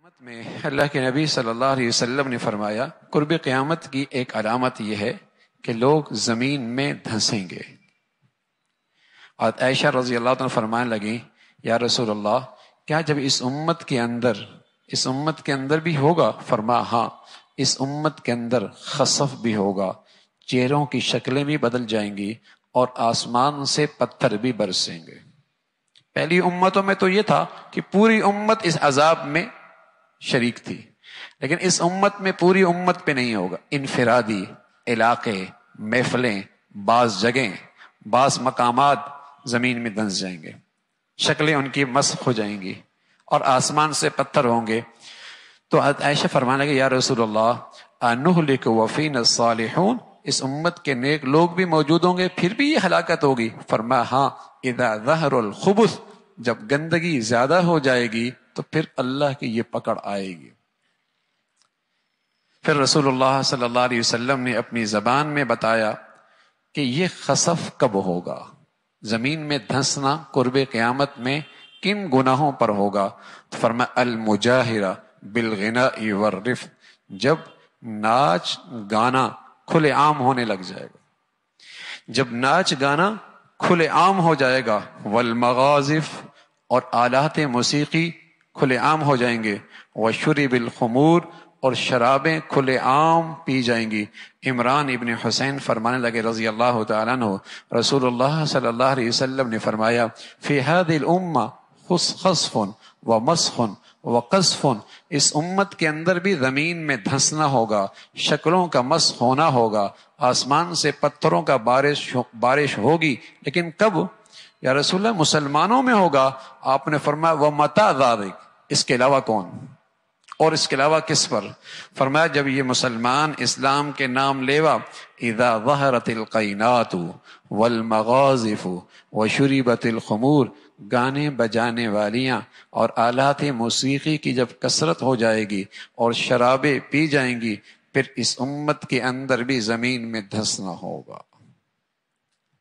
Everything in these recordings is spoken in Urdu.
قیامت میں اللہ کے نبی صلی اللہ علیہ وسلم نے فرمایا قرب قیامت کی ایک علامت یہ ہے کہ لوگ زمین میں دھنسیں گے. اور عائشہ رضی اللہ عنہ فرمانے لگیں یا رسول اللہ کیا جب اس امت کے اندر بھی ہوگا؟ فرمایا ہاں، اس امت کے اندر خسف بھی ہوگا، چہروں کی شکلیں بھی بدل جائیں گی اور آسمان سے پتھر بھی برسیں گے. پہلی امتوں میں تو یہ تھا کہ پوری امت اس عذاب میں شریک تھی، لیکن اس امت میں پوری امت پہ نہیں ہوگا. انفرادی علاقے، محفلیں، بعض جگہیں، بعض مقامات زمین میں دھنس جائیں گے، شکلیں ان کی مسخ ہو جائیں گی اور آسمان سے پتھر ہوں گے. تو عائشہ فرمانے لگے یا رسول اللہ انہلک وفینا الصالحون، اس امت کے نیک لوگ بھی موجود ہوں گے پھر بھی یہ ہلاکت ہوگی؟ فرمایا ہاں، اذا ظہر الخبث، جب گندگی زیادہ ہو جائے گی تو پھر اللہ کی یہ پکڑ آئے گی. پھر رسول اللہ صلی اللہ علیہ وسلم نے اپنی زبان میں بتایا کہ یہ خسف کب ہوگا، زمین میں دھنسنا قرب قیامت میں کن گناہوں پر ہوگا. تو فرمایا المجاہرہ بالغناء والرفث، جب ناچ گانا کھلے عام ہونے لگ جائے گا، جب ناچ گانا کھلے عام ہو جائے گا، والمغازف، اور آلات موسیقی کھلے عام ہو جائیں گے، وشرب الخمور، اور شرابیں کھلے عام پی جائیں گی. عمران ابن حسین فرمانے لگے رضی اللہ تعالیٰ عنہ رسول اللہ صلی اللہ علیہ وسلم نے فرمایا فی هذه الامہ خسف ومسخ وقذف، اس امت کے اندر بھی زمین میں دھنسنا ہوگا، شکلوں کا مسخ ہونا ہوگا، آسمان سے پتھروں کا بارش ہوگی. لیکن کب یا رسول اللہ؟ مسلمانوں میں ہوگا. آپ نے فرمایا ومتى ذلک، اس کے علاوہ کون، اور اس کے علاوہ کس پر؟ فرمایا جب یہ مسلمان اسلام کے نام لیوا اذا ظہرت القینات والمغازف وشربت الخمور، گانے بجانے والیاں اور آلات موسیقی کی جب کثرت ہو جائے گی اور شرابیں پی جائیں گی، پھر اس امت کے اندر بھی زمین میں دھنسنا ہوگا.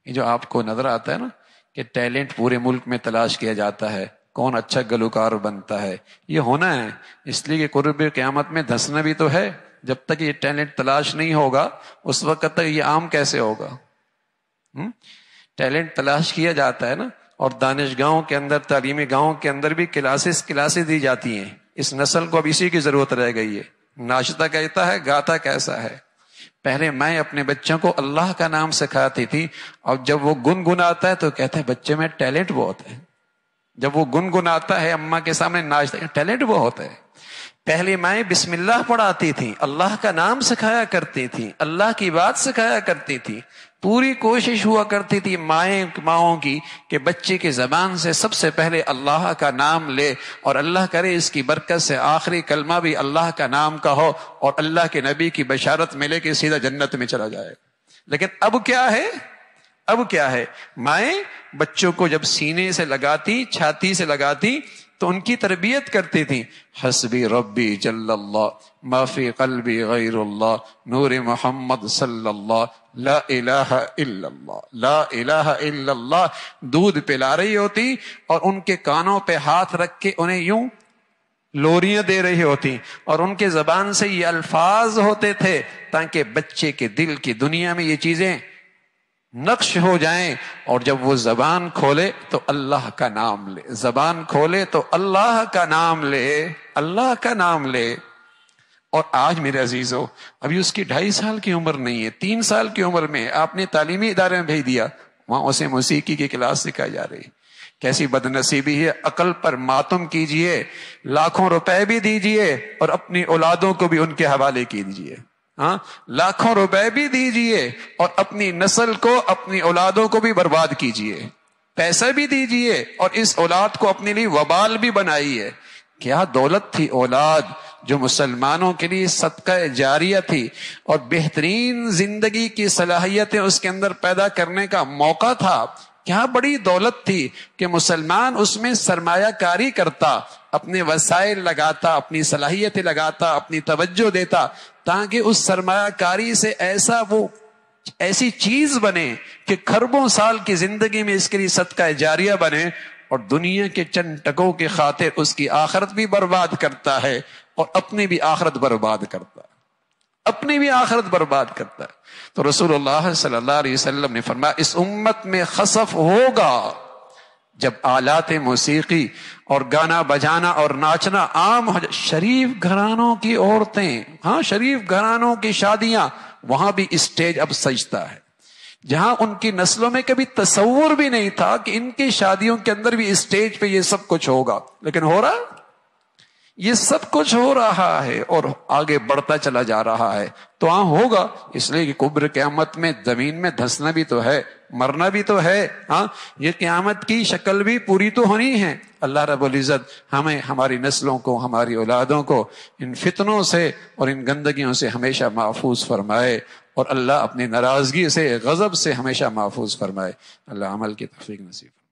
یہ جو آپ کو نظر آتا ہے نا کہ ٹیلنٹ پورے ملک میں تلاش کیا جاتا ہے، کون اچھا گلوکار بنتا ہے، یہ ہونا ہے. اس لیے کہ قرب قیامت میں دھنسنا بھی تو ہے. جب تک یہ ٹیلنٹ تلاش نہیں ہوگا اس وقت تک یہ عام کیسے ہوگا؟ ٹیلنٹ تلاش کیا جاتا ہے نا، اور دانش گاہوں کے اندر، تعلیمی گاہوں کے اندر بھی کلاسز دی جاتی ہیں. اس نسل کو اب اسی کی ضرورت رہ گئی ہے. ناشتہ کہتا ہے، گاتا کیسا ہے. پہلے میں اپنے بچوں کو اللہ کا نام سکھاتی تھی، اور جب وہ گنگناتا ہے تو کہتے ہیں بچے میں ٹیلنٹ بہت ہے. جب وہ گنگناتا ہے اماں کے سامنے ناچتا، ٹیلنٹ بہت ہے. پہلے مائیں بسم اللہ پڑھاتی تھیں، اللہ کا نام سکھایا کرتی تھیں، اللہ کی بات سکھایا کرتی تھی. پوری کوشش ہوا کرتی تھی ماؤں کی کہ بچے کی زبان سے سب سے پہلے اللہ کا نام لے، اور اللہ کرے اس کی برکت سے آخری کلمہ بھی اللہ کا نام کا ہو اور اللہ کے نبی کی بشارت ملے کہ سیدھا جنت میں چلا جائے. لیکن اب کیا ہے؟ مائیں بچوں کو جب سینے سے لگاتی، چھاتی سے لگاتی تو ان کی تربیت کرتی تھی. حسبی ربی جل اللہ ما فی قلبی غیر اللہ نور محمد صلی اللہ لا الہ الا اللہ لا الہ الا اللہ. دودھ پلا رہی ہوتی اور ان کے کانوں پہ ہاتھ رکھ کے انہیں یوں لوریاں دے رہی ہوتی، اور ان کے زبان سے یہ الفاظ ہوتے تھے تاکہ بچے کے دل کی دنیا میں یہ چیزیں نقش ہو جائیں. اور جب وہ زبان کھولے تو اللہ کا نام لے، زبان کھولے تو اللہ کا نام لے، اللہ کا نام لے. اور آج میرے عزیزو ابھی اس کی 2.5 سال کی عمر نہیں ہے، 3 سال کی عمر میں آپ نے تعلیمی ادارے میں بھیج دیا، وہاں اسے موسیقی کی کلاس سکھائی جا رہی. کیسی بد نصیبی ہے. عقل پر ماتم کیجئے، لاکھوں روپے بھی دیجئے اور اپنی اولادوں کو بھی ان کے حوالے کیجئے. لاکھوں روپے بھی دیجئے اور اپنی نسل کو، اپنی اولادوں کو بھی برباد کیجئے. پیسہ بھی دیجئے اور اس اولاد کو اپنے لیے وبال بھی بنائیے. کیا دولت تھی اولاد جو مسلمانوں کے لیے صدقہ جاریہ تھی، اور بہترین زندگی کی صلاحیتیں اس کے اندر پیدا کرنے کا موقع تھا. کیا بڑی دولت تھی کہ مسلمان اس میں سرمایہ کاری کرتا، اپنے وسائل لگاتا، اپنی صلاحیتیں لگاتا، اپنی توجہ دیتا، تاکہ اس سرمایہ کاری سے ایسی چیز بنے کہ کھربوں سال کی زندگی میں اس کے لیے صدقہ جاریہ بنے. اور دنیا کے چند ٹکوں کے خاطر اس کی آخرت بھی برباد کرتا ہے اور اپنی بھی آخرت برباد کرتا ہے، اپنی بھی آخرت برباد کرتا ہے۔ تو رسول اللہ صلی اللہ علیہ وسلم نے فرمایا اس امت میں خسف ہوگا جب آلات موسیقی اور گانا بجانا اور ناچنا عام ہو جائے۔ شریف گھرانوں کی عورتیں، ہاں شریف گھرانوں کی شادیاں، وہاں بھی اسٹیج اب سجتا ہے، جہاں ان کی نسلوں میں کبھی تصور بھی نہیں تھا کہ ان کی شادیوں کے اندر بھی اسٹیج پہ یہ سب کچھ ہوگا، لیکن ہو رہا، یہ سب کچھ ہو رہا ہے اور آگے بڑھتا چلا جا رہا ہے۔ تو ہاں ہوگا، اس لیے کہ قبر قیامت میں زمین میں دھسنا بھی تو ہے، مرنا بھی تو ہے، ہاں یہ قیامت کی شکل بھی پوری تو ہونی ہے۔ اللہ رب العزت ہمیں، ہماری نسلوں کو، ہماری اولادوں کو ان فتنوں سے اور ان گندگیوں سے ہمیشہ محفوظ فرمائے، اور اللہ اپنی ناراضگی سے، غضب سے ہمیشہ محفوظ فرمائے۔ اللہ عمل کی توفیق نصیب۔